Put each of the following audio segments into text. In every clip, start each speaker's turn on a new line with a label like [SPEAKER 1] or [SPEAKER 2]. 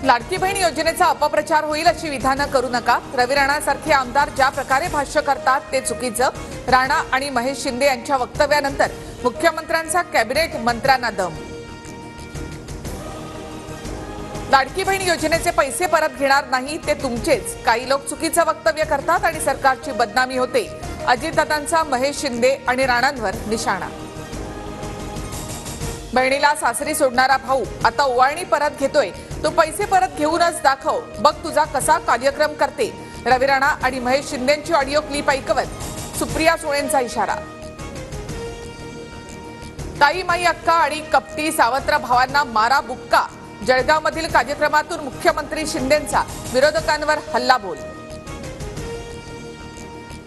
[SPEAKER 1] लाडकी बहीण योजनेचा अपप्रचार होईल अशी विधानं करू नका। रवी राणासारखे आमदार ज्या प्रकारे भाष्य करतात ते चुकीचं। राणा आणि महेश शिंदे यांच्या वक्तव्यानंतर मुख्यमंत्र्यांचा कॅबिनेट मंत्र्यांना दम। लाडकी बहीण योजनेचे पैसे परत घेणार नाही ते तुमचेच। काही लोक चुकीचं वक्तव्य करतात आणि सरकारची बदनामी होते। अजितदादांचा महेश शिंदे आणि राणांवर निशाणा। बहिणीला सासरी सोडणारा भाऊ आता ओवाळणी परत घेतोय, तो पैसे परत घेऊनच दाखव, बघ तुझा कसा कार्यक्रम करते। रवी राणा आणि महेश शिंदेंची ऑडिओ क्लिप ऐकवत सुप्रिया सुळेंचा इशारा। ताई माई अक्का आणि कपटी सावत्र भावांना मारा बुक्का। जळगावमधील कार्यक्रमातून मुख्यमंत्री शिंदेंचा विरोधकांवर हल्लाबोल।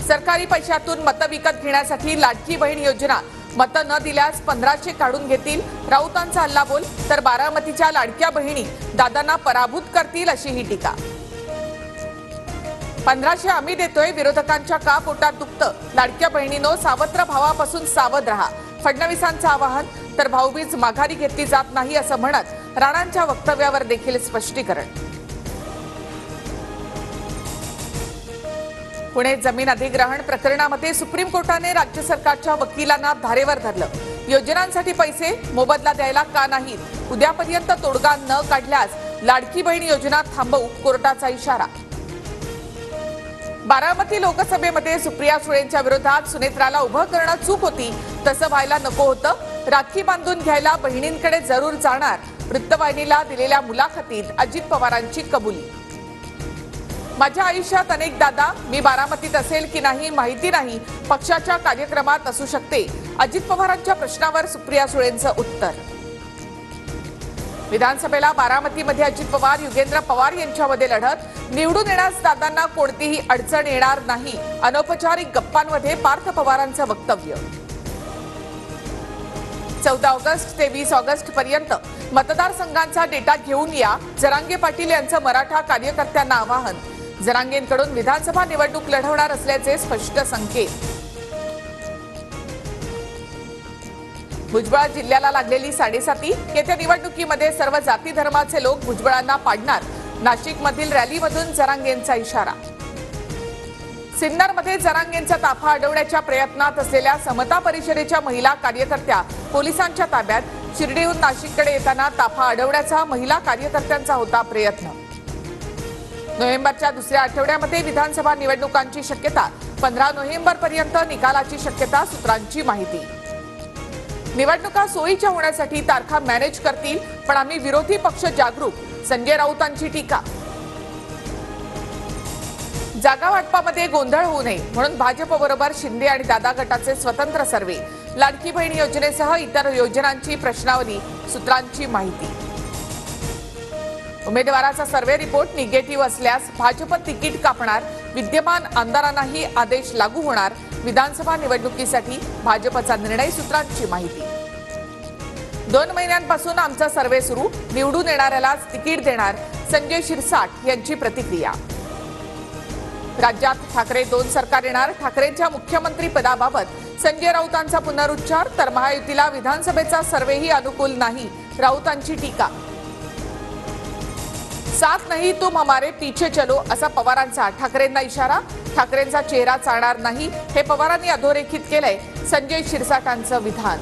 [SPEAKER 1] सरकारी पैशातून मतं विकत घेण्यासाठी लाडकी बहीण योजना मतं न दिल्यास 1500 काढून घेतील, राऊतांचा हल्लाबोल। तर बारामतीच्या लाडक्या बहिणी दादांना पराभूत करतील अशी ही टीका। 1500 आम्ही देतोय, विरोधकांच्या का पोटात दुखतं। लाडक्या बहिणींनो सावत्र भावापासून सावध रहा, फडणवीसांचं आवाहन। तर भाऊबीज माघारी घेतली जात नाही असं म्हणत राणांच्या वक्तव्यावर देखील स्पष्टीकरण। पुणे जमीन अधिग्रहण प्रकरणामध्ये सुप्रीम कोर्टाने राज्य सरकारच्या वकिलांना धारेवर धरलं। योजनांसाठी पैसे मोबदला द्यायला का नाहीत? उद्यापर्यंत तोडगा न काढल्यास लाडकी बहीण योजना थांबवू, कोर्टाचा इशारा। बारामती लोकसभेमध्ये सुप्रिया सुळेंच्या विरोधात सुनेत्राला उभं करणं चूक होती, तसं व्हायला नको होतं। राखी बांधून घ्यायला बहिणींकडे जरूर जाणार, वृत्तवाहिनीला दिलेल्या मुलाखतीत अजित पवारांची कबुली। माझ्या आयुष्यात अनेक दादा, मी बारामतीत असेल की नाही माहिती नाही, पक्षाच्या कार्यक्रमात असू शकते। अजित पवारांच्या प्रश्नावर सुप्रिया सुळेंचं उत्तर। विधानसभेला बारामतीमध्ये अजित पवार युगेंद्र पवार यांच्यामध्ये लढत। निवडून येण्यास दादांना कोणतीही अडचण येणार नाही, अनौपचारिक गप्पांमध्ये पार्थ पवारांचं वक्तव्य। 14 ऑगस्ट ते 20 ऑगस्ट पर्यंत मतदारसंघांचा डेटा घेऊन या, जरांगे पाटील यांचं मराठा कार्यकर्त्यांना आवाहन। जरांगेंकडून विधानसभा निवडणूक लढवणार असल्याचे स्पष्ट संकेत। भुजबळ जिल्ह्याला लागलेली साडेसाती, येत्या निवडणुकीमध्ये सर्व जाती धर्माचे लोक भुजबळांना पाडणार। नाशिकमधील रॅलीमधून जरांगेंचा इशारा। सिन्नरमध्ये जरांगेंचा ताफा अडवण्याच्या प्रयत्नात असलेल्या समता परिषदेच्या महिला कार्यकर्त्या पोलिसांच्या ताब्यात। शिर्डीहून नाशिककडे येताना ताफा अडवण्याचा महिला कार्यकर्त्यांचा होता प्रयत्न। नोव्हेंबरच्या दुसऱ्या आठवड्यामध्ये विधानसभा निवडणुकांची शक्यता, 15 नोव्हेंबरपर्यंत निकालाची शक्यता, सूत्रांची माहिती। निवडणुका सोयीच्या होण्यासाठी तारखा मॅनेज करतील, पण आम्ही विरोधी पक्ष जागरूक, संजय राऊतांची टीका। जागा वाटपामध्ये गोंधळ होऊ नये म्हणून भाजपबरोबर शिंदे आणि दादा गटाचे स्वतंत्र सर्वे। लाडकी बहीण योजनेसह इतर योजनांची प्रश्नावली, सूत्रांची माहिती। उमेदवाराचा सर्वे रिपोर्ट निगेटिव्ह असल्यास भाजप तिकीट कापणार, विद्यमान आमदारांनाही आदेश लागू होणार। विधानसभा निवडणुकीसाठी भाजपचा निर्णय, सूत्रांची माहिती। 2 महिन्यांपासून आमचा सर्वे सुरू, निवडून येणाऱ्यालाच तिकीट देणार, संजय शिरसाट यांची प्रतिक्रिया। राज्यात ठाकरे 2 सरकार येणार, ठाकरेंच्या मुख्यमंत्री पदाबाबत संजय राऊतांचा पुनरुच्चार। तर महायुतीला विधानसभेचा सर्वेही अनुकूल नाही, राऊतांची टीका। साथ नहीं तुम हमारे पीछे चलो असा पवारांचा ठाकरेंना इशारा। ठाकरेंचा चेहरा चालणार नाही हे पवारांनी अधोरेखित केलंय, संजय शिरसाटांचं विधान।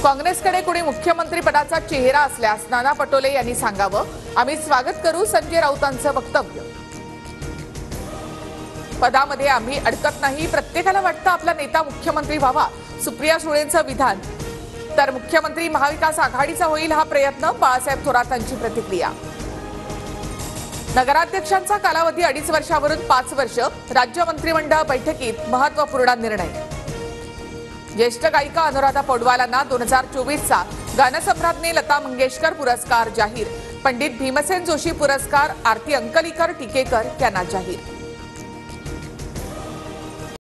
[SPEAKER 1] काँग्रेसकडे कोणी मुख्यमंत्री पदाचा चेहरा असल्यास नाना पटोले यांनी सांगावं, आम्ही स्वागत करू, संजय राऊतांचं वक्तव्य। पदामध्ये आम्ही अडकत नाही, प्रत्येकाला वाटतं आपला नेता मुख्यमंत्री व्हावा, सुप्रिया सुळेंचं विधान। तर मुख्यमंत्री महाविकास आघाडीचा होईल हा प्रयत्न, बाळासाहेब थोरातांची प्रतिक्रिया। नगराध्यक्षांचा कालावधी 2.5 वर्षावरून 5 वर्ष, राज्य मंत्रिमंडळ बैठकीत महत्त्वपूर्ण निर्णय। ज्येष्ठ गायिका अनुराधा पौडवालांना 2024चा गानसम्राज्ञी लता मंगेशकर पुरस्कार जाहीर। पंडित भीमसेन जोशी पुरस्कार आरती अंकलीकर टिकेकर यांना जाहीर।